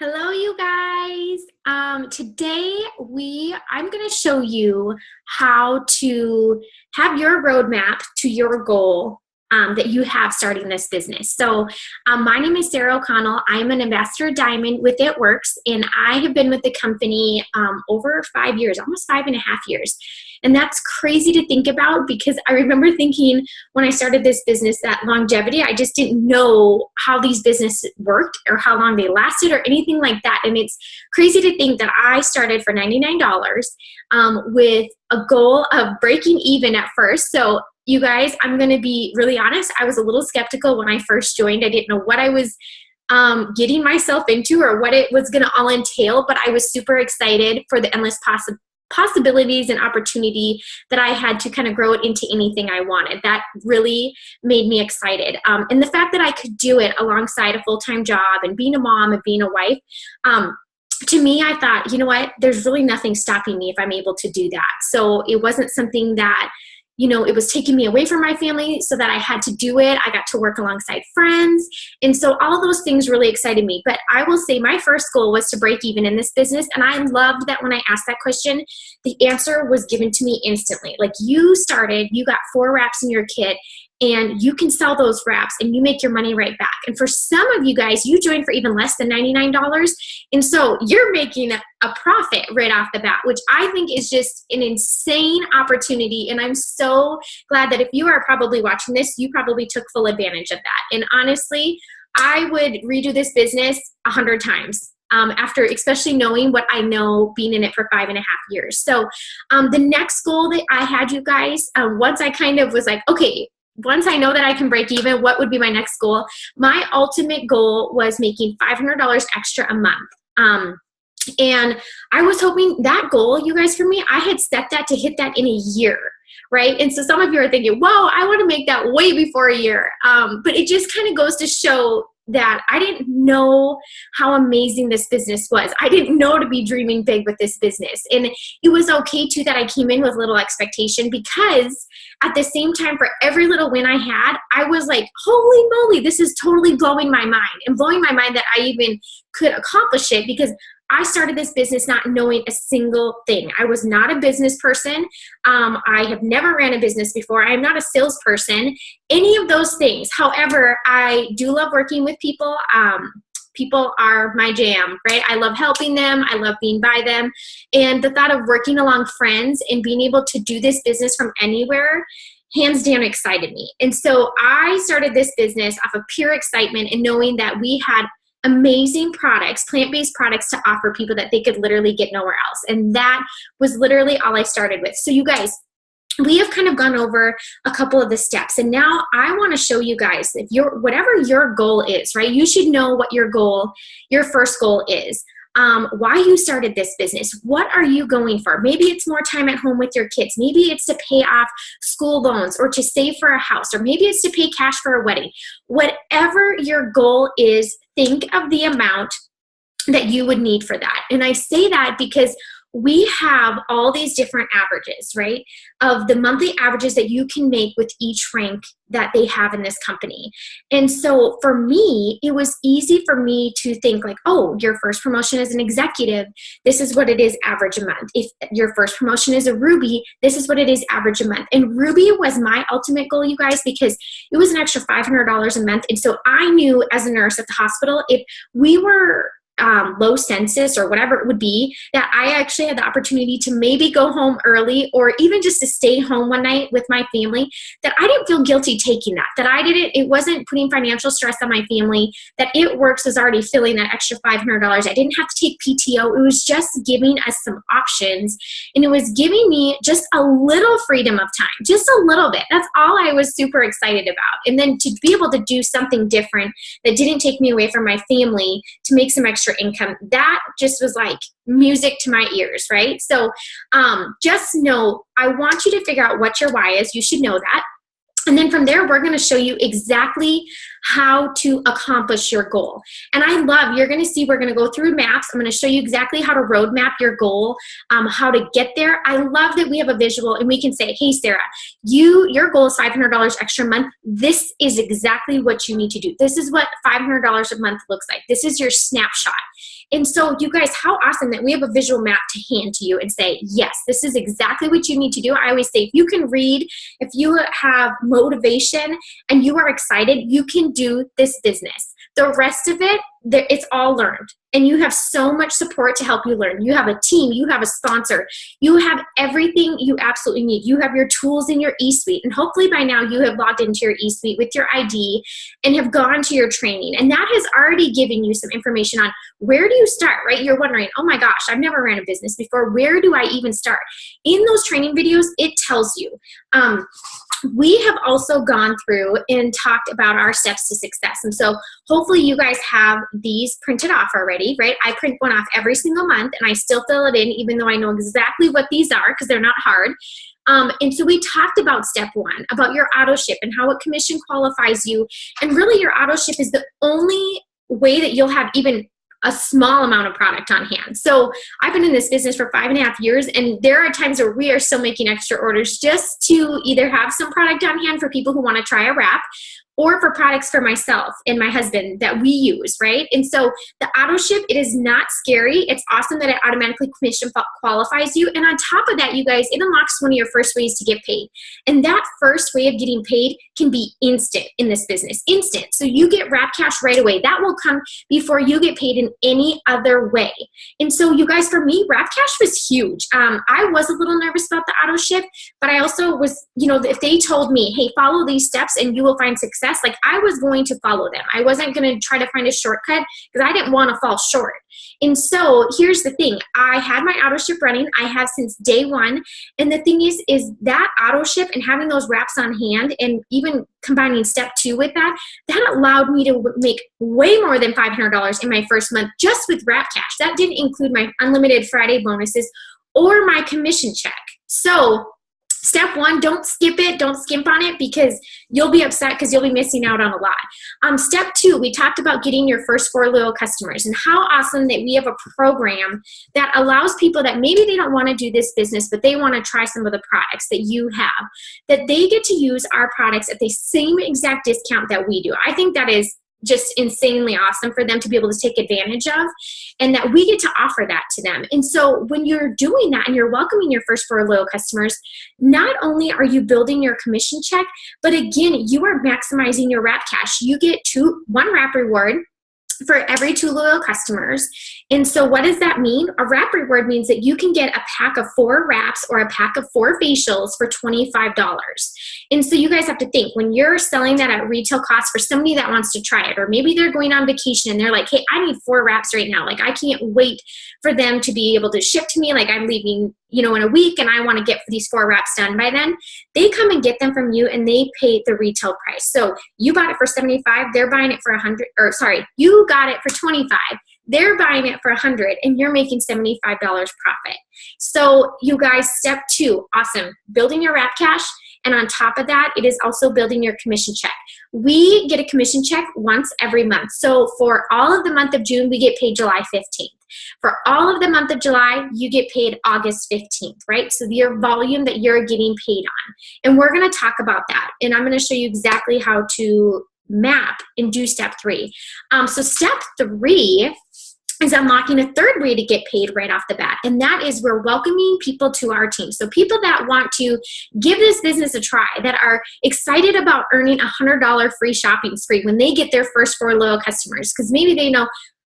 Hello, you guys. Today I'm going to show you how to have your roadmap to your goal that you have starting this business. So my name is Sarah O'Connell. I'm an ambassador diamond with It Works, and I have been with the company over 5 years, almost 5.5 years. And that's crazy to think about because I remember thinking when I started this business that longevity, I just didn't know how these businesses worked or how long they lasted or anything like that. And it's crazy to think that I started for $99 with a goal of breaking even at first. So you guys, I'm going to be really honest. I was a little skeptical when I first joined. I didn't know what I was getting myself into or what it was going to all entail, but I was super excited for the endless possibilities and opportunity that I had to kind of grow it into anything I wanted. That really made me excited. And the fact that I could do it alongside a full-time job and being a mom and being a wife, to me, I thought, you know what, there's really nothing stopping me if I'm able to do that. So it wasn't something that, it was taking me away from my family so that I had to do it. I got to work alongside friends. And so all those things really excited me. But I will say my first goal was to break even in this business. And I loved that when I asked that question, the answer was given to me instantly. Like you got 4 wraps in your kit and you can sell those wraps and you make your money right back. And for some of you guys, you joined for even less than $99. And so you're making a profit right off the bat, which I think is just an insane opportunity. And I'm so glad that if you are probably watching this, you probably took full advantage of that. And honestly, I would redo this business 100 times. After especially knowing what I know being in it for 5.5 years. So the next goal that I had, you guys, once I kind of was like, okay, once I know that I can break even, what would be my next goal? My ultimate goal was making $500 extra a month. And I was hoping that goal, you guys, for me, I had set that to hit that in a year, right? And so some of you are thinking, whoa, I want to make that way before a year. But it just kind of goes to show that I didn't know how amazing this business was. I didn't know to be dreaming big with this business. And it was okay too that I came in with little expectation, because at the same time, for every little win I had, I was like, holy moly, this is totally blowing my mind, and blowing my mind that I even could accomplish it, because I started this business not knowing a single thing. I was not a business person. I have never ran a business before. I am not a salesperson, any of those things. However, I do love working with people. People are my jam, right? I love helping them. I love being by them. And the thought of working along friends and being able to do this business from anywhere, hands down, excited me. And so I started this business off of pure excitement and knowing that we had amazing products, plant-based products to offer people that they could literally get nowhere else. And that was literally all I started with. So you guys, we have kind of gone over a couple of the steps. And now I want to show you guys, if whatever your goal is, right? You should know what your first goal is. Why you started this business. What are you going for? Maybe it's more time at home with your kids. Maybe it's to pay off school loans or to save for a house, or maybe it's to pay cash for a wedding. Whatever your goal is, think of the amount that you would need for that. And I say that because we have all these different averages, right? Of the monthly averages that you can make with each rank that they have in this company. And so for me, it was easy for me to think like, oh, your first promotion as an executive, this is what it is average a month. If your first promotion is a Ruby, this is what it is average a month. And Ruby was my ultimate goal, you guys, because it was an extra $500 a month. And so I knew as a nurse at the hospital, if we were low census or whatever it would be, that I actually had the opportunity to maybe go home early or even just to stay home one night with my family, that I didn't feel guilty taking that, it wasn't putting financial stress on my family, that It Works was already filling that extra $500. I didn't have to take PTO. It was just giving us some options, and it was giving me just a little freedom of time, just a little bit. That's all I was super excited about. And then to be able to do something different that didn't take me away from my family to make some extra income, that just was like music to my ears, right? So just know, I want you to figure out what your why is. You should know that. And then from there, we're going to show you exactly how to accomplish your goal. And you're going to see, we're going to go through maps. I'm going to show you exactly how to roadmap your goal, how to get there. I love that we have a visual and we can say, hey, Sarah, your goal is $500 extra a month. This is exactly what you need to do. This is what $500 a month looks like. This is your snapshot. And so you guys, how awesome that we have a visual map to hand to you and say, yes, this is exactly what you need to do. I always say, if you can read, if you have motivation and you are excited, you can do this business. The rest of it, it's all learned. And you have so much support to help you learn. You have a team, you have a sponsor, you have everything you absolutely need. You have your tools in your eSuite. And hopefully by now you have logged into your eSuite with your ID and have gone to your training. And that has already given you some information on where do you start, right? You're wondering, oh my gosh, I've never ran a business before. Where do I even start? In those training videos, it tells you. We have also gone through and talked about our steps to success. And so hopefully you guys have these printed off already, right? I print one off every single month and I still fill it in even though I know exactly what these are because they're not hard. And so we talked about step 1, about your auto ship and how it commission qualifies you. And really your auto ship is the only way that you'll have even a small amount of product on hand. So I've been in this business for 5.5 years, and there are times where we are still making extra orders just to either have some product on hand for people who want to try a wrap, or for products for myself and my husband that we use, right? And so the auto ship, it is not scary. It's awesome that it automatically commission qualifies you. And on top of that, you guys, it unlocks one of your first ways to get paid. And that first way of getting paid can be instant in this business, instant. So you get Wrap Cash right away. That will come before you get paid in any other way. And so you guys, for me, Wrap Cash was huge. I was a little nervous about the auto ship, but I also was, if they told me, hey, follow these steps and you will find success, like I was going to follow them. I wasn't going to try to find a shortcut because I didn't want to fall short. And so here's the thing. I had my auto ship running. I have since day 1. And the thing is that auto ship and having those wraps on hand and even combining step 2 with that allowed me to make way more than $500 in my first month just with Wrap Cash. That didn't include my unlimited Friday bonuses or my commission check. So step 1, don't skip it. Don't skimp on it because you'll be upset because you'll be missing out on a lot. Step 2, we talked about getting your first 4 loyal customers and how awesome that we have a program that allows people that maybe they don't want to do this business, but they want to try some of the products that you have, that they get to use our products at the same exact discount that we do. I think that is just insanely awesome for them to be able to take advantage of, and that we get to offer that to them. And so when you're doing that and you're welcoming your first 4 loyal customers, not only are you building your commission check, but again, you are maximizing your Wrap Cash. You get 1 wrap reward for every 2 loyal customers. And so what does that mean? A wrap reward means that you can get a pack of 4 wraps or a pack of 4 facials for $25. And so you guys have to think, when you're selling that at retail cost for somebody that wants to try it, or maybe they're going on vacation and they're like, hey, I need 4 wraps right now. Like I can't wait for them to be able to ship to me. Like I'm leaving, in a week and I want to get these 4 wraps done by then. They come and get them from you and they pay the retail price. So you bought it for $75, they're buying it for you got it for $25. They're buying it for $100 and you're making $75 profit. So you guys, step 2, awesome. Building your Wrap Cash. And on top of that, it is also building your commission check. We get a commission check once every month. So for all of the month of June, we get paid July 15th. For all of the month of July, you get paid August 15th, right? So your volume that you're getting paid on. And we're going to talk about that. And I'm going to show you exactly how to map and do step 3. So step 3 is unlocking a 3rd way to get paid right off the bat. And that is we're welcoming people to our team. So people that want to give this business a try, that are excited about earning a $100 free shopping spree when they get their first 4 loyal customers. Because maybe they know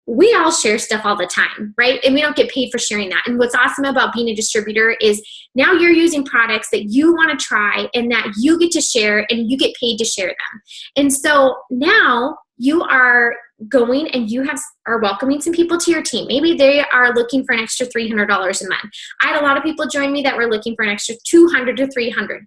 we all share stuff all the time, right? And we don't get paid for sharing that. And what's awesome about being a distributor is now you're using products that you want to try and that you get to share and you get paid to share them. And so now you are going and you are welcoming some people to your team. Maybe they are looking for an extra $300 a month. I had a lot of people join me that were looking for an extra $200 to $300.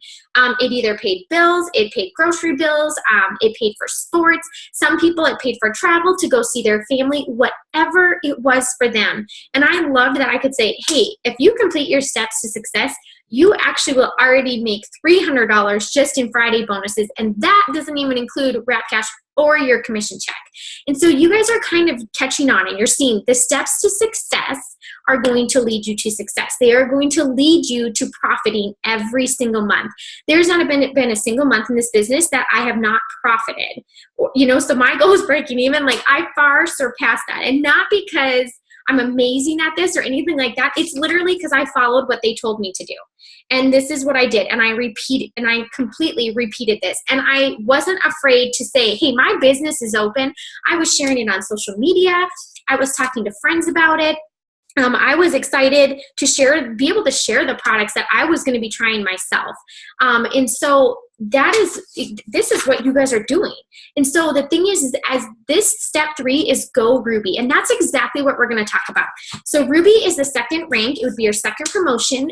It either paid bills, it paid grocery bills, it paid for sports. Some people it paid for travel to go see their family, whatever it was for them. And I loved that I could say, hey, if you complete your steps to success, you actually will already make $300 just in Friday bonuses. And that doesn't even include Wrap Cash or your commission check. And so you guys are kind of catching on and you're seeing the steps to success are going to lead you to success. They are going to lead you to profiting every single month. There's not been a single month in this business that I have not profited. So my goal is breaking even. Like, I far surpassed that. And not because I'm amazing at this or anything like that. It's literally because I followed what they told me to do. And this is what I did. And I completely repeated this. And I wasn't afraid to say, hey, my business is open. I was sharing it on social media. I was talking to friends about it. I was excited to be able to share the products that I was going to be trying myself. And so this is what you guys are doing. And so the thing is as this step 3 is Go Ruby. And that's exactly what we're going to talk about. So Ruby is the second rank. It would be your second promotion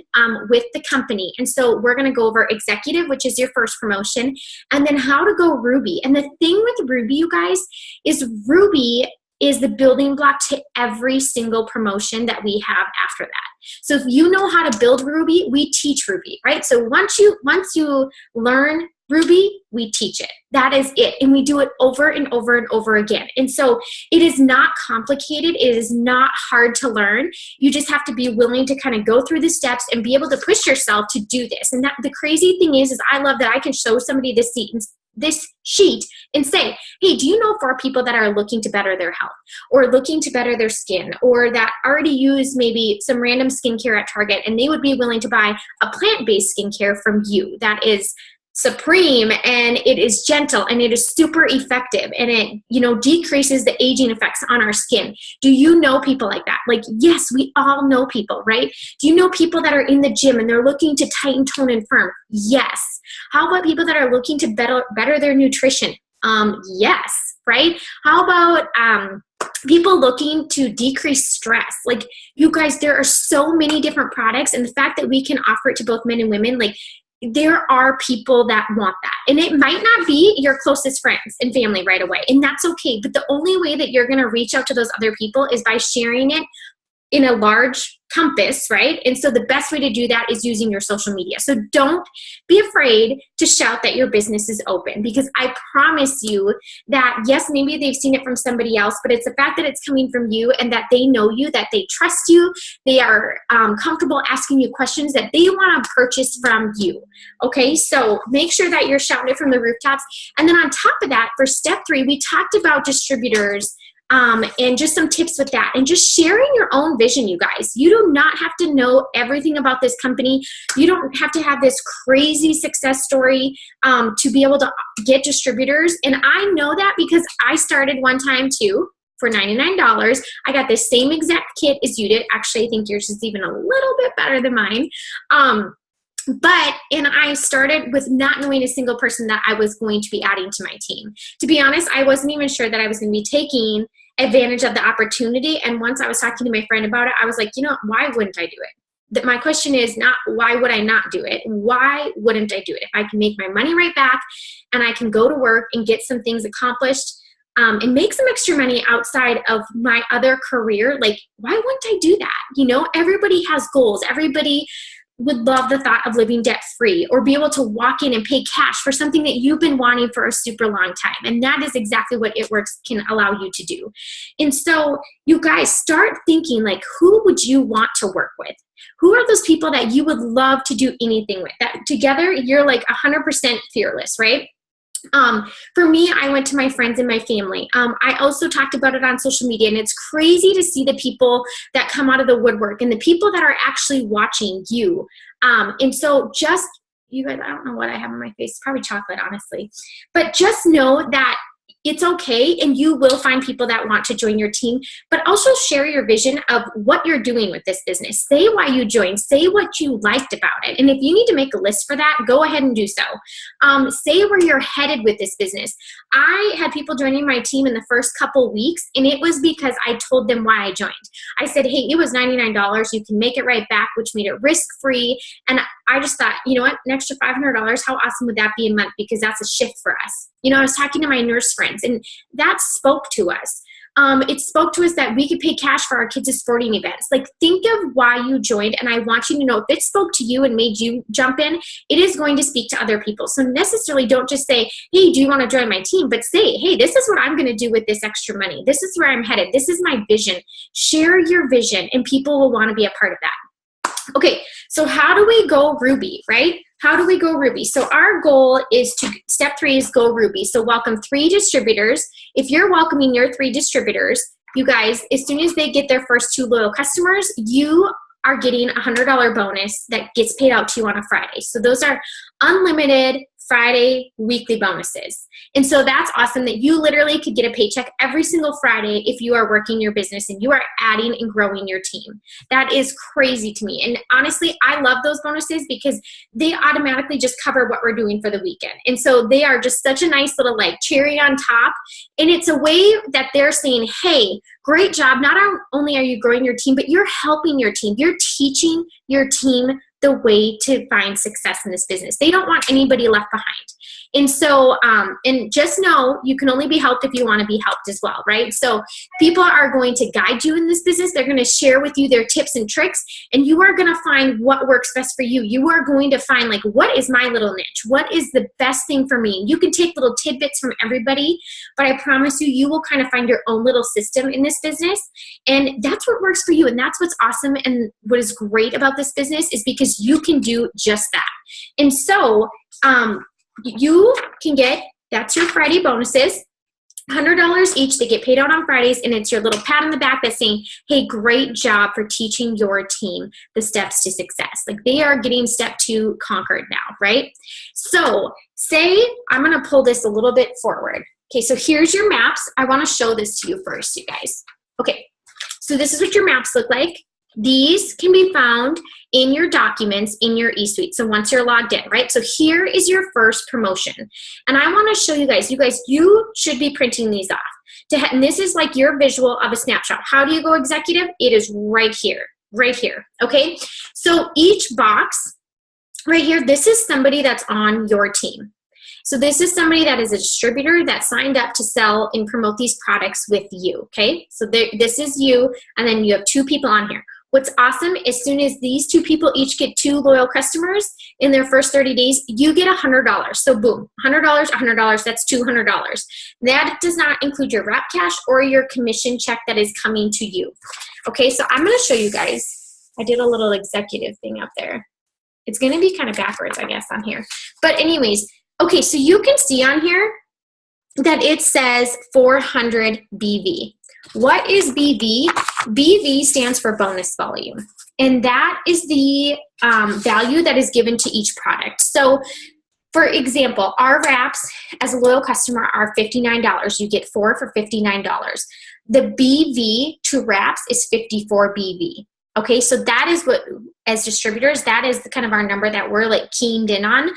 with the company. And so we're going to go over executive, which is your first promotion, and then how to go Ruby. And the thing with Ruby, you guys, is Ruby is the building block to every single promotion that we have after that. So if you know how to build Ruby, we teach Ruby, right? So once you learn Ruby, we teach it. That is it. And we do it over and over and over again. And so it is not complicated. It is not hard to learn. You just have to be willing to kind of go through the steps and be able to push yourself to do this. And that the crazy thing is I love that I can show somebody this sheet and say, hey, do you know 4 people that are looking to better their health or looking to better their skin, or that already use maybe some random skincare at Target and they would be willing to buy a plant-based skincare from you that is supreme and it is gentle and it is super effective and it decreases the aging effects on our skin? Do you know people like that? Like, yes, we all know people, right? Do you know people that are in the gym and they're looking to tighten, tone, and firm? Yes. How about people that are looking to better their nutrition? Yes, right? How about people looking to decrease stress? Like, you guys, there are so many different products, and the fact that we can offer it to both men and women, like, there are people that want that. And it might not be your closest friends and family right away, and that's okay. But the only way that you're going to reach out to those other people is by sharing it in a large compass, right? And so the best way to do that is using your social media. So don't be afraid to shout that your business is open, because I promise you that, yes, maybe they've seen it from somebody else, but it's the fact that it's coming from you and that they know you, that they trust you, they are comfortable asking you questions, that they want to purchase from you. Okay, so make sure that you're shouting it from the rooftops. And then on top of that, for step 3, we talked about distributors and just some tips with that, and just sharing your own vision, you guys. You do not have to know everything about this company. You don't have to have this crazy success story to be able to get distributors. And I know that because I started one time too for $99. I got the same exact kit as you did. Actually, I think yours is even a little bit better than mine. And I started with not knowing a single person that I was going to be adding to my team. To be honest, I wasn't even sure that I was going to be taking advantage of the opportunity. And once I was talking to my friend about it, I was like, why wouldn't I do it? My question is not, why would I not do it? Why wouldn't I do it? If I can make my money right back and I can go to work and get some things accomplished and make some extra money outside of my other career, like, why wouldn't I do that? Everybody has goals. Everybody would love the thought of living debt-free or be able to walk in and pay cash for something that you've been wanting for a super long time. And that is exactly what It Works can allow you to do. And so you guys start thinking, like, who would you want to work with? Who are those people that you would love to do anything with? That together you're like 100% fearless, right? For me, I went to my friends and my family. I also talked about it on social media, and it's crazy to see the people that come out of the woodwork and the people that are actually watching you. And so just, you guys, I don't know what I have on my face, probably chocolate, honestly, but just know that it's okay, and you will find people that want to join your team, but also share your vision of what you're doing with this business. Say why you joined. Say what you liked about it. And if you need to make a list for that, go ahead and do so. Say where you're headed with this business. I had people joining my team in the first couple weeks, and it was because I told them why I joined. I said, hey, it was $99. You can make it right back, which made it risk-free. And I just thought, you know what, an extra $500, how awesome would that be a month? Because that's a shift for us. I was talking to my nurse friends, and that spoke to us. it spoke to us that we could pay cash for our kids' sporting events. Like, think of why you joined, and I want you to know if it spoke to you and made you jump in, it is going to speak to other people. So necessarily don't just say, hey, do you want to join my team? But say, hey, this is what I'm going to do with this extra money. This is where I'm headed. This is my vision. Share your vision, and people will want to be a part of that. Okay, so how do we go Ruby, right? How do we go Ruby? So our goal is to, step 3 is go Ruby. So welcome 3 distributors. If you're welcoming your 3 distributors, you guys, as soon as they get their first 2 loyal customers, you are getting a $100 bonus that gets paid out to you on a Friday. So those are unlimited Friday weekly bonuses. And so that's awesome that you literally could get a paycheck every single Friday if you are working your business and you are adding and growing your team. That is crazy to me. And honestly, I love those bonuses because they automatically just cover what we're doing for the weekend. And so they are just such a nice little like cherry on top. And it's a way that they're saying, hey, great job. Not only are you growing your team, but you're helping your team. You're teaching your team the way to find success in this business. They don't want anybody left behind. And so, and just know you can only be helped if you want to be helped as well, right? So people are going to guide you in this business. They're going to share with you their tips and tricks, and you are going to find what works best for you. You are going to find like, what is my little niche? What is the best thing for me? You can take little tidbits from everybody, but I promise you, you will kind of find your own little system in this business. And that's what works for you. And that's what's awesome. And what is great about this business is because you can do just that. And so, you can get, that's your Friday bonuses, $100 each. They get paid out on Fridays, and it's your little pat on the back that's saying, hey, great job for teaching your team the steps to success. Like, they are getting step 2 conquered now, right? So say, I'm going to pull this a little bit forward. Okay, so here's your maps. I want to show this to you first, you guys. Okay, so this is what your maps look like. These can be found in your documents in your eSuite. So once you're logged in, right? So here is your first promotion. And I want to show you guys, you should be printing these off. And this is like your visual of a snapshot. How do you go executive? It is right here, okay? So each box right here, this is somebody that's on your team. So this is somebody that is a distributor that signed up to sell and promote these products with you, okay? So this is you, and then you have 2 people on here. What's awesome, as soon as these 2 people each get 2 loyal customers in their first 30 days, you get $100. So boom, $100, $100, that's $200. That does not include your wrap cash or your commission check that is coming to you. Okay, so I'm gonna show you guys. I did a little executive thing up there. It's gonna be kind of backwards, I guess, on here. But anyways, okay, so you can see on here that it says 400 BV. What is BV? BV stands for bonus volume, and that is the value that is given to each product. So, for example, our wraps as a loyal customer are $59. You get 4 for $59. The BV to wraps is 54 BV. Okay, so that is what, as distributors, that is the kind of our number that we're like keyed in on.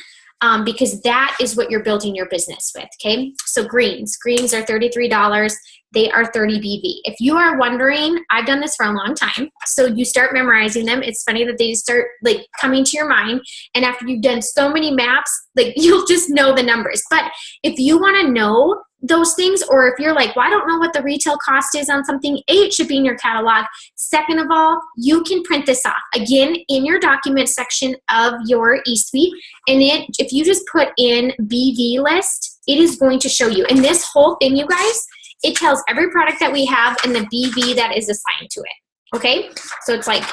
Because that is what you're building your business with, okay? So greens are $33. They are 30 BV. If you are wondering, I've done this for a long time. So you start memorizing them. It's funny that they start like coming to your mind. And after you've done so many maps, like you'll just know the numbers. But if you want to know those things, or if you're like, well, I don't know what the retail cost is on something, A, it should be in your catalog. Second of all, you can print this off, again, in your document section of your eSuite. And if you just put in BV list, it is going to show you. And this whole thing, you guys, it tells every product that we have and the BV that is assigned to it, okay? So it's like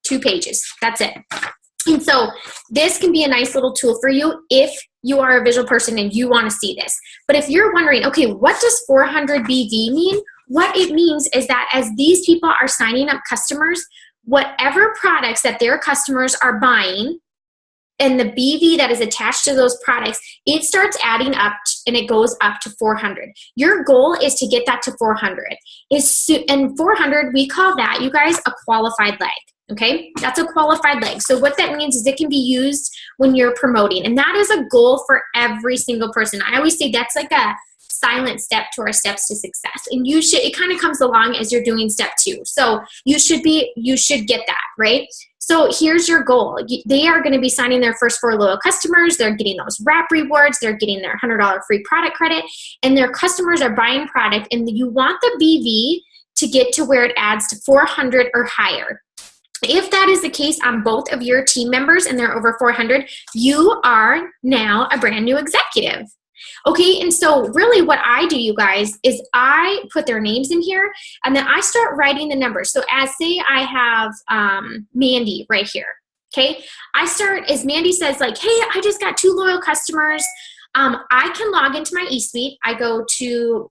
2 pages. That's it. And so this can be a nice little tool for you if you are a visual person and you want to see this. But if you're wondering, okay, what does 400 BV mean? What it means is that as these people are signing up customers, whatever products that their customers are buying and the BV that is attached to those products, it starts adding up and it goes up to 400. Your goal is to get that to 400. And 400, we call that, you guys, a qualified leg. Okay, that's a qualified leg. So what that means is it can be used when you're promoting. And that is a goal for every single person. I always say that's like a silent step to our steps to success. And you should, it kind of comes along as you're doing step 2. So you should get that, right? So here's your goal. They are going to be signing their first 4 loyal customers. They're getting those wrap rewards. They're getting their $100 free product credit, and their customers are buying product, and you want the BV to get to where it adds to 400 or higher. If that is the case on both of your team members and they're over 400, you are now a brand new executive. Okay, and so really what I do, you guys, is I put their names in here, and then I start writing the numbers. So as say I have Mandy right here, okay? I start, as Mandy says, like, hey, I just got 2 loyal customers. I can log into my eSuite. I go to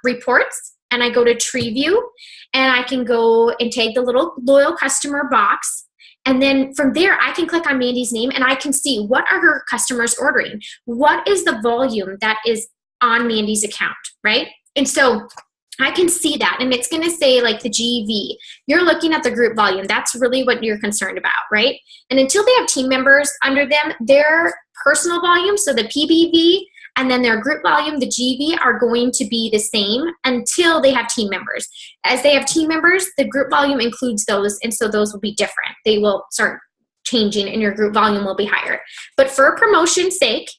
reports, and I go to Tree View, and I can go and take the little loyal customer box. And then from there, I can click on Mandy's name, and I can see what are her customers ordering. What is the volume that is on Mandy's account, right? And so I can see that, and it's going to say like the GV. You're looking at the group volume. That's really what you're concerned about, right? And until they have team members under them, their personal volume, so the PBV, and then their group volume, the GV, are going to be the same until they have team members. As they have team members, the group volume includes those, and so those will be different. They will start changing, and your group volume will be higher. But for promotion's sake,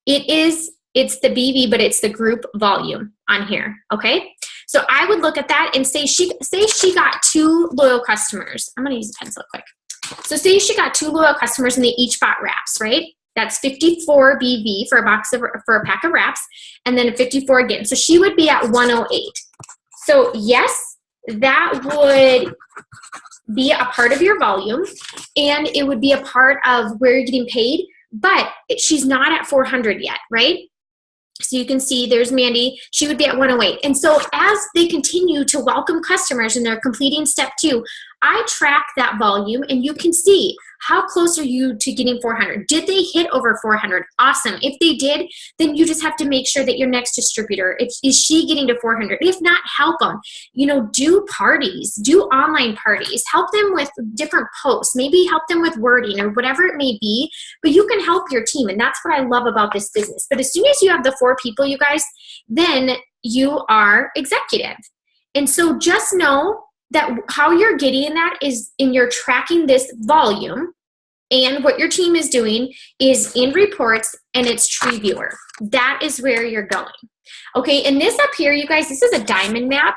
it's the BV, but it's the group volume on here, okay? So I would look at that and say she got 2 loyal customers. I'm going to use a pencil quick. So say she got 2 loyal customers, and they each bought wraps, right? That's 54 BV for a pack of wraps, and then 54 again. So she would be at 108. So yes, that would be a part of your volume, and it would be a part of where you're getting paid, but she's not at 400 yet, right? So you can see there's Mandy. She would be at 108. And so as they continue to welcome customers and they're completing step 2, I track that volume, and you can see how close are you to getting 400. Did they hit over 400? Awesome. If they did, then you just have to make sure that your next distributor, is she getting to 400? If not, help them. You know, do parties, do online parties, help them with different posts, maybe help them with wording or whatever it may be, but you can help your team, and that's what I love about this business. But as soon as you have the 4 people, you guys, then you are executive. And so just know that how you're getting that is in you're tracking this volume, and what your team is doing is in reports, and it's Tree Viewer. That is where you're going. Okay, and this up here, you guys, this is a diamond map,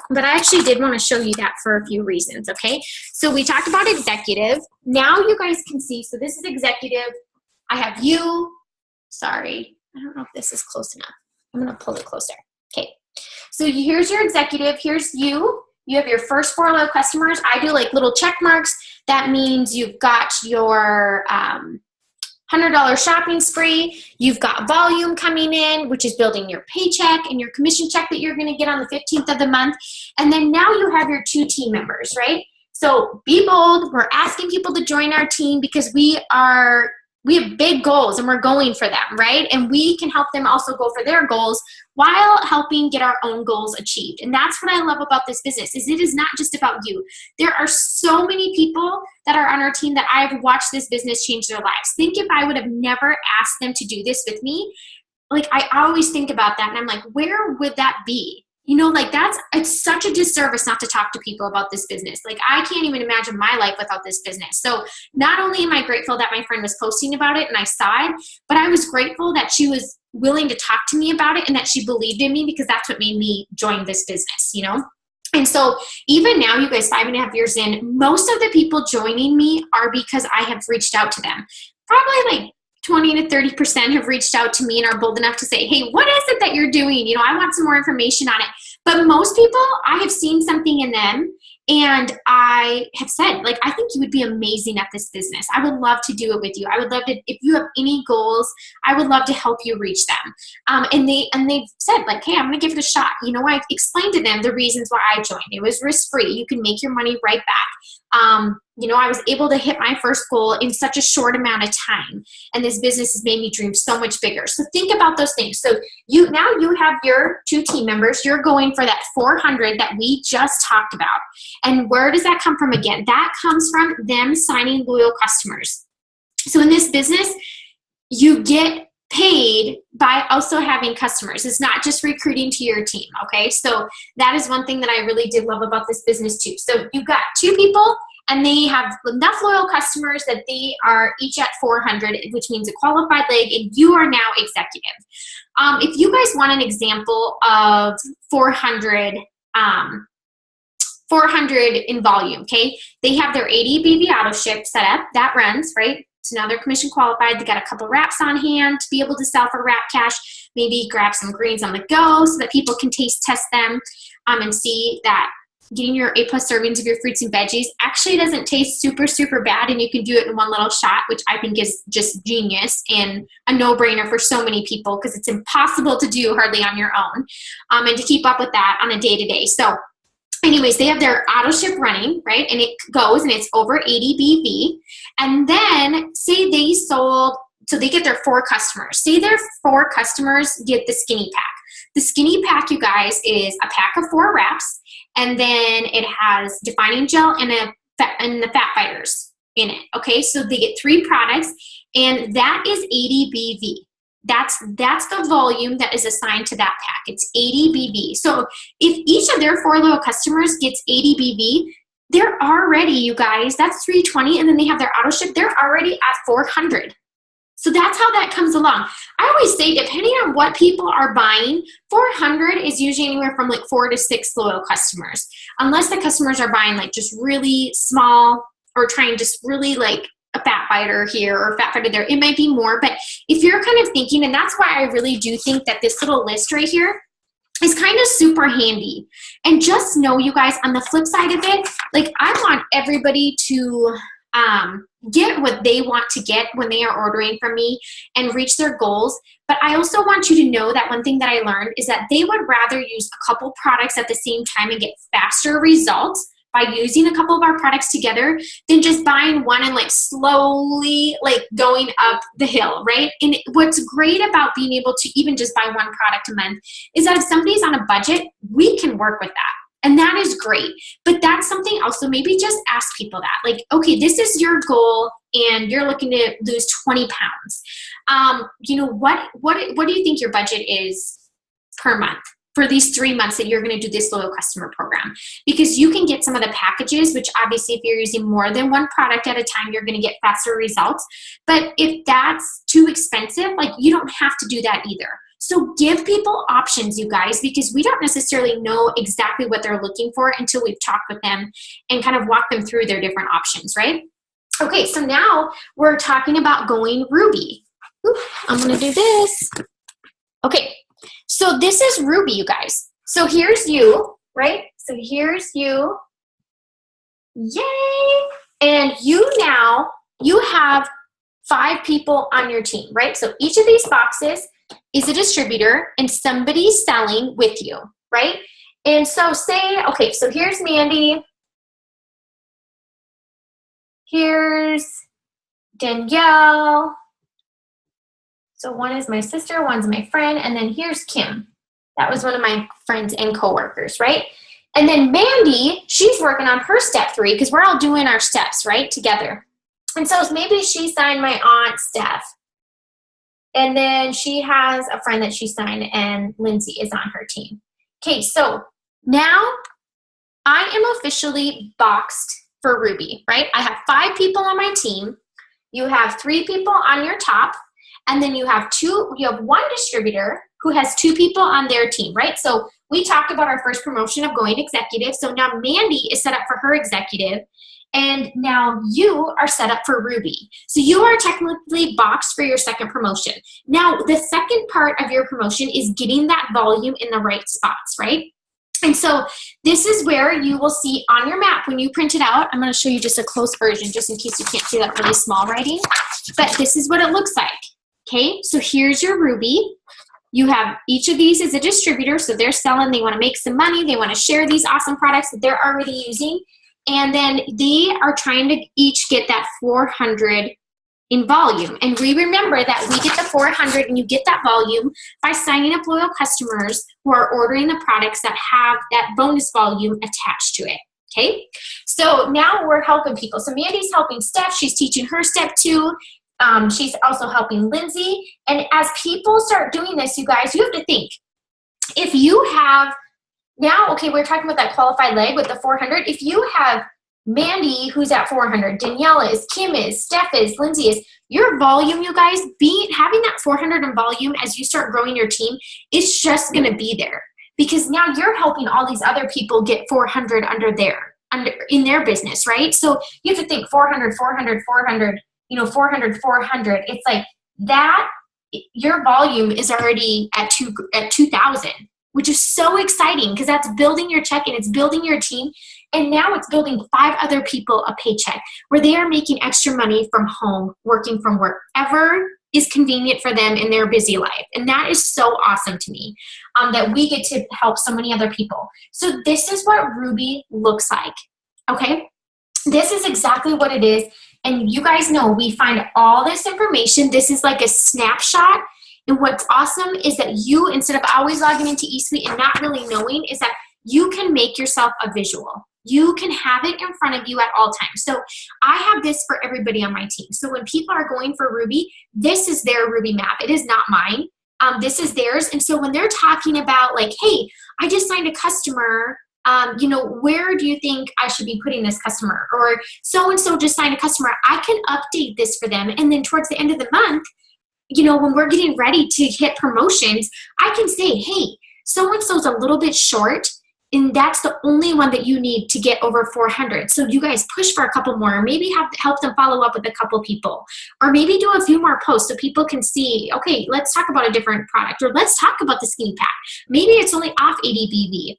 but I actually did want to show you that for a few reasons, okay? So we talked about executive. Now you guys can see, so this is executive. I have you. Sorry, I don't know if this is close enough. I'm going to pull it closer. Okay, so here's your executive. Here's you. You have your first 4 loyal customers. I do like little check marks. That means you've got your $100 shopping spree. You've got volume coming in, which is building your paycheck and your commission check that you're going to get on the 15th of the month. And then now you have your 2 team members, right? So be bold. We're asking people to join our team because we have big goals, and we're going for them, right? And we can help them also go for their goals while helping get our own goals achieved. And that's what I love about this business, is it is not just about you. There are so many people that are on our team that I've watched this business change their lives. Think if I would have never asked them to do this with me, like I always think about that, and I'm like, where would that be? You know, like it's such a disservice not to talk to people about this business. Like I can't even imagine my life without this business. So not only am I grateful that my friend was posting about it and I saw it, but I was grateful that she was willing to talk to me about it and that she believed in me, because that's what made me join this business, you know? And so even now, you guys, 5.5 years in, most of the people joining me are because I have reached out to them. Probably like 20 to 30% have reached out to me and are bold enough to say, hey, what is it that you're doing? You know, I want some more information on it. But most people, I have seen something in them, and I have said, like, I think you would be amazing at this business. I would love to do it with you. I would love to, if you have any goals, I would love to help you reach them. And they've said, like, hey, I'm going to give it a shot. You know, I explained to them the reasons why I joined. It was risk-free. You can make your money right back. You know, I was able to hit my first goal in such a short amount of time, and this business has made me dream so much bigger. So think about those things. So now you have your 2 team members. You're going for that 400 that we just talked about. And where does that come from again? That comes from them signing loyal customers. So in this business, you get paid by also having customers. It's not just recruiting to your team, okay? So that is one thing that I really did love about this business too. So you've got 2 people and they have enough loyal customers that they are each at 400, which means a qualified leg, and you are now executive. If you guys want an example of 400, 400 in volume, okay? They have their ADBV auto ship set up, that runs, right? So now they're commission qualified. They got a couple wraps on hand to be able to sell for wrap cash. Maybe grab some greens on the go so that people can taste test them and see that getting your A+ servings of your fruits and veggies actually doesn't taste super, super bad, and you can do it in one little shot, which I think is just genius and a no-brainer for so many people because it's impossible to do hardly on your own and to keep up with that on a day-to-day. So anyways, they have their auto ship running, right? And it goes and it's over 80 BV. And then say they sold, so they get their 4 customers. Say their 4 customers get the skinny pack. The skinny pack, you guys, is a pack of 4 wraps, and then it has defining gel and the fat fighters in it. Okay, so they get 3 products, and that is 80 BV. That's the volume that is assigned to that pack. It's 80 BV. So if each of their 4 loyal customers gets 80 BV, they're already, you guys, that's 320, and then they have their auto ship, they're already at 400. So that's how that comes along. I always say, depending on what people are buying, 400 is usually anywhere from like 4 to 6 loyal customers. Unless the customers are buying like just really small or trying just really like a fat fighter here or a fat fighter there, it might be more. But if you're kind of thinking, and that's why I really do think that this little list right here is kind of super handy. And just know, you guys, on the flip side of it, like I want everybody to get what they want to get when they are ordering from me and reach their goals. But I also want you to know that one thing that I learned is that they would rather use a couple products at the same time and get faster results by using a couple of our products together than just buying one and like slowly like going up the hill, right? And what's great about being able to even just buy one product a month is that if somebody's on a budget, we can work with that. And that is great. But that's something also, maybe just ask people that. Like, okay, this is your goal and you're looking to lose 20 pounds. You know, what do you think your budget is per month for these 3 months that you're going to do this loyal customer program? Because you can get some of the packages, which obviously if you're using more than one product at a time, you're going to get faster results. But if that's too expensive, like you don't have to do that either. So give people options, you guys, because we don't necessarily know exactly what they're looking for until we've talked with them and kind of walked them through their different options, right? Okay, so now we're talking about going Ruby. Ooh, I'm going to do this. Okay, so this is Ruby, you guys. So here's you, right? So here's you. Yay! And you have 5 people on your team, right? So each of these boxes is a distributor and somebody's selling with you, right? And so say, okay, so here's Mandy. Here's Danielle. So one is my sister, one's my friend, and then here's Kim. That was one of my friends and coworkers, right? And then Mandy, she's working on her step 3 because we're all doing our steps, right, together. And so maybe she signed my aunt, Steph. And then she has a friend that she signed, and Lindsay is on her team. Okay, so now I am officially boxed for Ruby, right? I have 5 people on my team. You have 3 people on your top, and then you have 1 distributor who has 2 people on their team, right? So we talked about our first promotion of going executive. So now Mandy is set up for her executive. And now you are set up for Ruby. So you are technically boxed for your second promotion. Now, the second part of your promotion is getting that volume in the right spots, right? And so this is where you will see on your map when you print it out. I'm going to show you just a close version just in case you can't see that really small writing. But this is what it looks like. Okay, so here's your Ruby. You have each of these is a distributor, so they're selling, they want to make some money, they want to share these awesome products that they're already using. And then they are trying to each get that 400 in volume. And we remember that we get the 400 and you get that volume by signing up loyal customers who are ordering the products that have that bonus volume attached to it. Okay, so now we're helping people. So Mandy's helping Steph. She's teaching her step 2. She's also helping Lindsay. And as people start doing this, you guys, you have to think, if you have now, okay, we're talking about that qualified leg with the 400. If you have Mandy, who's at 400, Danielle is, Kim is, Steph is, Lindsay is, your volume, you guys, having that 400 in volume as you start growing your team is just going to be there, because now you're helping all these other people get 400 in their business, right? So you have to think 400, 400, 400, 400, 400. It's like that, your volume is already at 2,000, which is so exciting, because that's building your check and it's building your team. And now it's building 5 other people a paycheck where they are making extra money from home, working from wherever is convenient for them in their busy life. And that is so awesome to me, that we get to help so many other people. So this is what Ruby looks like, okay? This is exactly what it is. And you guys know we find all this information. This is like a snapshot. And what's awesome is that you, instead of always logging into eSuite and not really knowing, is that you can make yourself a visual. You can have it in front of you at all times. So I have this for everybody on my team. So when people are going for Ruby, this is their Ruby map. It is not mine. This is theirs. And so when they're talking about like, hey, I just signed a customer, where do you think I should be putting this customer? Or so-and-so just signed a customer. I can update this for them. And then towards the end of the month, when we're getting ready to hit promotions, I can say, hey, so-and-so's a little bit short, and that's the only one that you need to get over 400. So you guys push for a couple more, or maybe help them follow up with a couple people, or maybe do a few more posts so people can see, okay, let's talk about a different product, or let's talk about the skinny pack. Maybe it's only off ADBV.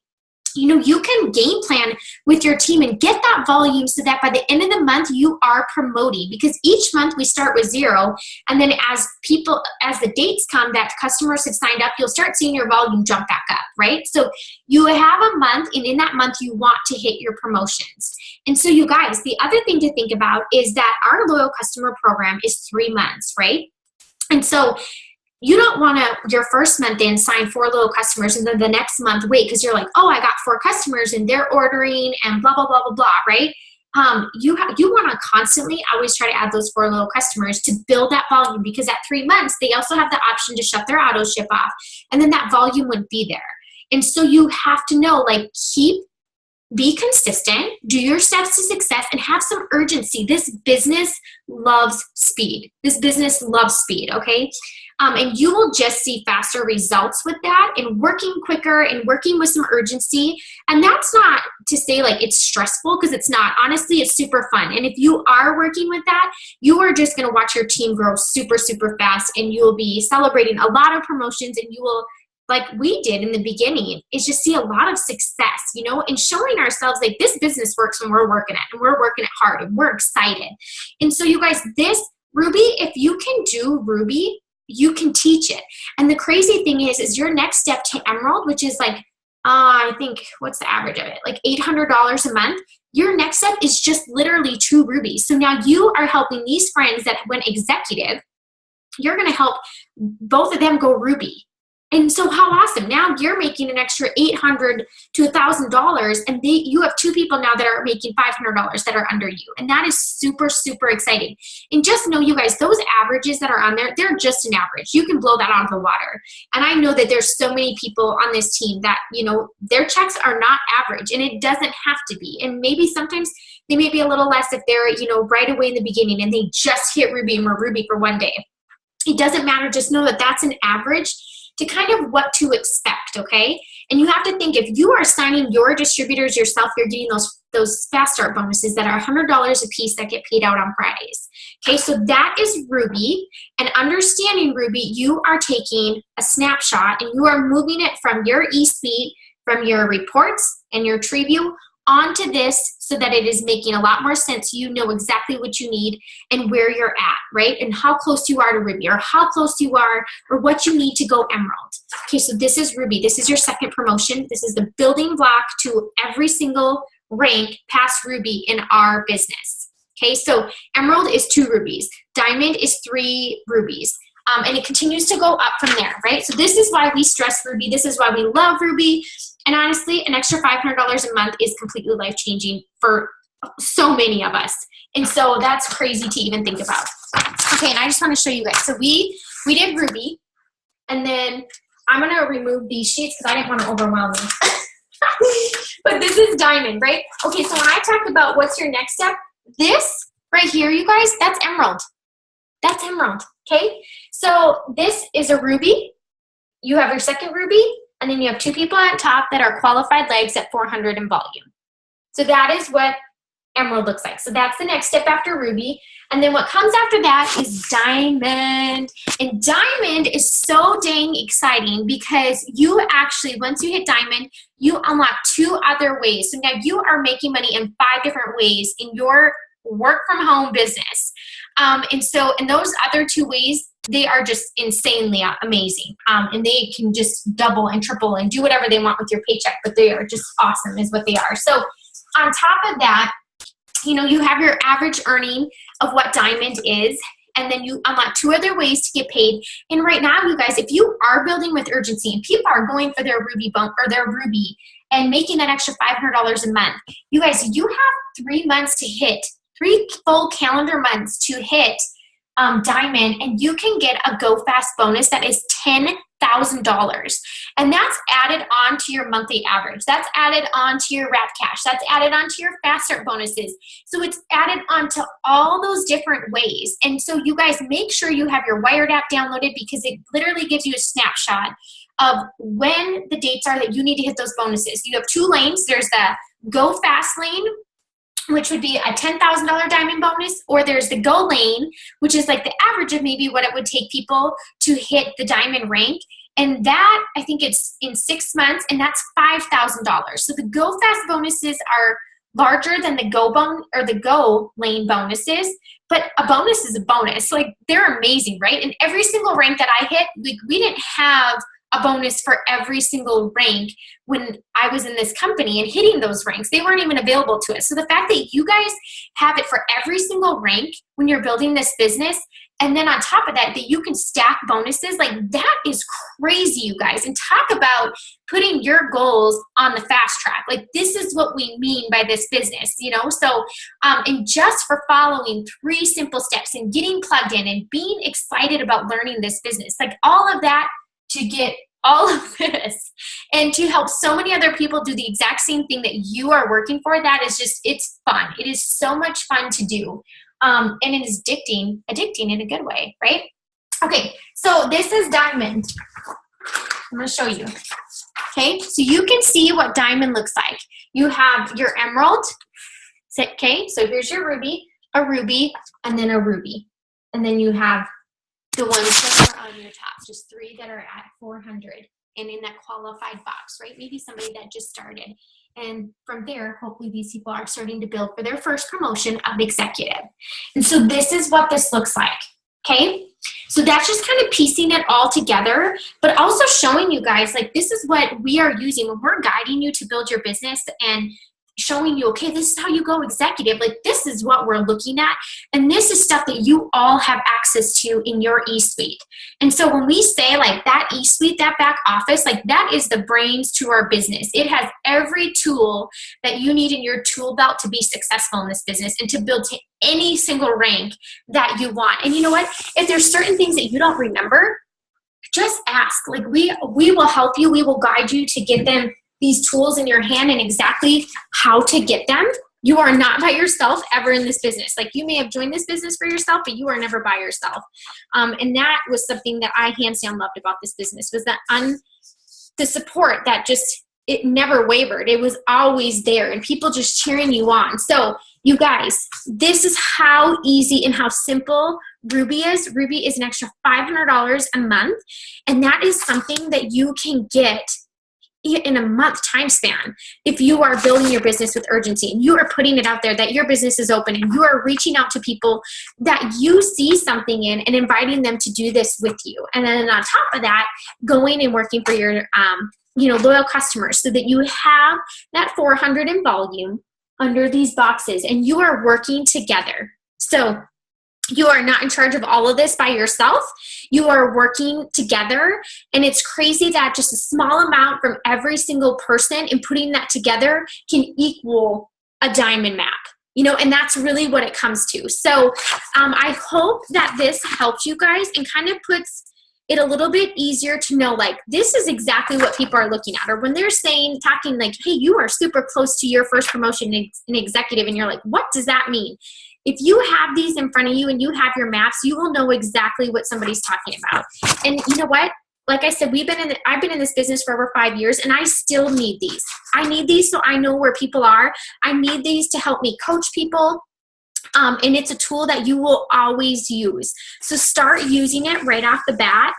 You can game plan with your team and get that volume so that by the end of the month, you are promoting, because each month we start with 0. And then as the dates come that customers have signed up, you'll start seeing your volume jump back up, right? So you have a month, and in that month, you want to hit your promotions. And so you guys, the other thing to think about is that our loyal customer program is 3 months, right? And so you don't want to, your first month in, sign 4 loyal customers and then the next month wait, because you're like, oh, I got 4 customers and they're ordering and blah, blah, blah, blah, blah, right? You want to constantly always try to add those 4 loyal customers to build that volume, because at 3 months, they also have the option to shut their auto ship off, and then that volume would be there. And so you have to know, like, be consistent, do your steps to success, and have some urgency. This business loves speed. This business loves speed, okay? And you will just see faster results with that, and working quicker and working with some urgency. And that's not to say like it's stressful, because it's not. Honestly, it's super fun. And if you are working with that, you are just going to watch your team grow super, super fast, and you will be celebrating a lot of promotions, and you will, like we did in the beginning, is just see a lot of success, and showing ourselves like this business works when we're working it, and we're working it hard, and we're excited. And so you guys, this Ruby, if you can do Ruby, you can teach it. And the crazy thing is your next step to Emerald, which is like, I think, what's the average of it? Like $800 a month. Your next step is just literally 2 rubies. So now you are helping these friends that went executive. You're going to help both of them go Ruby. And so how awesome. Now you're making an extra $800 to $1,000, and you have 2 people now that are making $500 that are under you. And that is super, super exciting. And just know, you guys, those averages that are on there, they're just an average. You can blow that out of the water. And I know that there's so many people on this team that, their checks are not average, and it doesn't have to be. And maybe sometimes they may be a little less if they're, right away in the beginning and they just hit Ruby and were Ruby for 1 day. It doesn't matter. Just know that that's an average to kind of what to expect, okay? And you have to think, if you are signing your distributors yourself, you're getting those fast start bonuses that are $100 a piece that get paid out on Fridays. Okay, so that is Ruby. And understanding Ruby, you are taking a snapshot and you are moving it from your eSuite, from your reports and your TreeView onto this, so that it is making a lot more sense. You know exactly what you need and where you're at, right? And how close you are to Ruby, or how close you are, or what you need to go Emerald. Okay, so this is Ruby. This is your second promotion. This is the building block to every single rank past Ruby in our business. Okay, so Emerald is 2 rubies. Diamond is 3 rubies. And it continues to go up from there, right? So this is why we stress Ruby. This is why we love Ruby. And honestly, an extra $500 a month is completely life-changing for so many of us. And so that's crazy to even think about. Okay, and I just want to show you guys. So we did ruby, and then I'm going to remove these sheets because I didn't want to overwhelm you. But this is diamond, right? Okay, so when I talked about what's your next step, this right here, you guys, that's emerald. That's emerald, okay? So this is a ruby. You have your second ruby, and then you have two people on top that are qualified legs at 400 in volume. So that is what emerald looks like. So that's the next step after ruby. And then what comes after that is diamond. And diamond is so dang exciting because you actually, once you hit diamond, you unlock 2 other ways. So now you are making money in 5 different ways in your work from home business. And so in those other 2 ways, they are just insanely amazing. And they can just double and triple and do whatever they want with your paycheck, but they are just awesome is what they are. So on top of that, you know, you have your average earning of what diamond is, and then you unlock 2 other ways to get paid. And right now, you guys, if you are building with urgency and people are going for their ruby bump or their ruby and making that extra $500 a month, you guys, you have 3 months to hit, 3 full calendar months to hit diamond, and you can get a Go Fast bonus that is $10,000. And that's added on to your monthly average. That's added on to your wrap cash. That's added on to your fast start bonuses. So it's added on to all those different ways. And so you guys make sure you have your Wired app downloaded because it literally gives you a snapshot of when the dates are that you need to hit those bonuses. You have 2 lanes. There's the Go Fast lane, which would be a $10,000 diamond bonus, or there's the Go lane, which is like the average of maybe what it would take people to hit the diamond rank. And that, I think it's in 6 months, and that's $5,000. So the Go Fast bonuses are larger than the Go lane bonuses, but a bonus is a bonus. Like, they're amazing, right? And every single rank that I hit, we didn't have a bonus for every single rank when I was in this company and hitting those ranks. They weren't even available to us. So the fact that you guys have it for every single rank when you're building this business, and then on top of that, that you can stack bonuses, like, that is crazy, you guys. And talk about putting your goals on the fast track. Like, this is what we mean by this business, you know? So, and just for following 3 simple steps and getting plugged in and being excited about learning this business, like, all of that to get all of this and to help so many other people do the exact same thing that you are working for, that is just, it's fun. It is so much fun to do. And it is addicting in a good way, right? Okay, so this is diamond. I'm gonna show you. Okay, so you can see what diamond looks like. You have your emerald, okay? So here's your ruby, a ruby, and then a ruby. And then you have the ones that are on your top, just 3 that are at 400 and in that qualified box, right? Maybe somebody that just started. And from there, hopefully these people are starting to build for their first promotion of executive. And so this is what this looks like, okay? So that's just kind of piecing it all together, but also showing you guys, like, this is what we are using when we're guiding you to build your business and showing you, okay, this is how you go executive. Like, this is what we're looking at. And this is stuff that you all have access to in your eSuite. And so when we say, like, that eSuite, that back office, like, that is the brains to our business. It has every tool that you need in your tool belt to be successful in this business and to build to any single rank that you want. And you know what? If there's certain things that you don't remember, just ask. Like, we will help you. We will guide you to get them, these tools in your hand, and exactly how to get them. You are not by yourself ever in this business. Like, you may have joined this business for yourself, but you are never by yourself. And that was something that I hands down loved about this business, was that the support that just, it never wavered. It was always there, and people just cheering you on. So you guys, this is how easy and how simple Ruby is. Ruby is an extra $500 a month, and that is something that you can get in a month time span if you are building your business with urgency and you are putting it out there that your business is open and you are reaching out to people that you see something in and inviting them to do this with you. And then on top of that, going and working for your loyal customers so that you have that 400 in volume under these boxes and you are working together. So you are not in charge of all of this by yourself. You are working together, and it's crazy that just a small amount from every single person and putting that together can equal a diamond map. And that's really what it comes to. So I hope that this helps you guys and kind of puts it a little bit easier to know, like, this is exactly what people are looking at. Or when they're talking like, hey, you are super close to your first promotion in executive, and you're like, what does that mean? If you have these in front of you and you have your maps, you will know exactly what somebody's talking about. And you know what? Like I said, I've been in this business for over 5 years, and I still need these. I need these so I know where people are. I need these to help me coach people. And it's a tool that you will always use. So start using it right off the bat,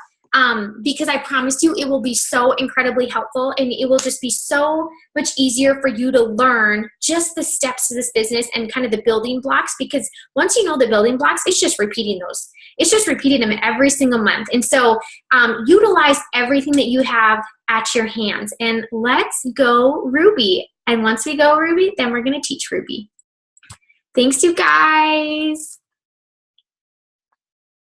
because I promise you it will be so incredibly helpful, and it will just be so much easier for you to learn just the steps to this business and kind of the building blocks, because once you know the building blocks, it's just repeating those. It's just repeating them every single month. And so utilize everything that you have at your hands, and let's go Ruby. And once we go Ruby, then we're going to teach Ruby. Thanks, you guys.